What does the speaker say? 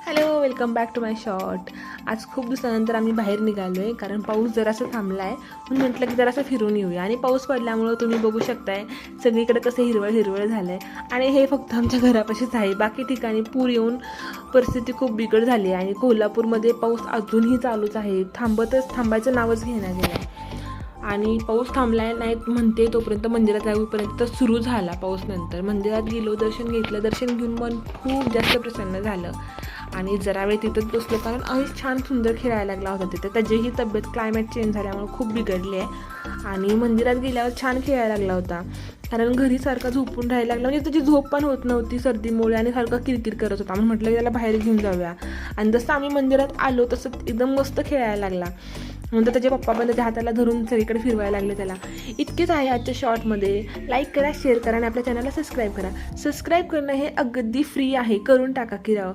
Hello, welcome back to my short. आज खूप दिवसानंतर आम्ही बाहेर निघालो आहे कारण पाऊस जरासा थांबला आहे. म्हणून म्हटलं की जरासं फिरून येऊया. आणि पाऊस पडल्यामुळं तुम्ही बघू शकताय सगळीकडे कसं हिरवळ हिरवळ झालं आहे. आणि हे फक्त आमच्या घरापाशीच आहे, बाकी ठिकाणी पूर येऊन परिस्थिती खूप बिकट झाली आहे. आणि कोल्हापूरमध्ये पाऊस अजूनही चालूच आहे, थांबायचं नावच घेण्यात गेलं. आणि पाऊस थांबलाय नाही म्हणते तोपर्यंत मंदिरात जाऊपर्यंत तर सुरू झाला पाऊस. नंतर मंदिरात गेलो, दर्शन घेतलं. दर्शन घेऊन मन खूप जास्त प्रसन्न झालं. आणि जरा वेळ तिथंच बसलो कारण आम्ही छान सुंदर खेळायला लागला होता तिथे. त्याचीही तब्येत क्लायमेट चेंज झाल्यामुळे खूप बिघडली आहे. आणि मंदिरात गेल्यावर छान खेळायला लागला होता कारण घरी सारखा झोपून राहायला लागला, म्हणजे त्याची झोप पण होत नव्हती सर्दीमुळे. आणि सारखं किरकिर करत होता. आम्ही म्हटलं की त्याला बाहेर घेऊन जाऊया. आणि जसं आम्ही मंदिरात आलो तसं एकदम मस्त खेळायला लागला. नंतर त्याचे पप्पा पण त्याच्या हाताला धरून सगळीकडे फिरवायला लागले त्याला. इतकेच आहे आजच्या शॉर्टमध्ये. लाईक करा, शेअर करा आणि आपल्या चॅनलला सबस्क्राईब करा. सबस्क्राईब करणं हे अगदी फ्री आहे, करून टाका की राव.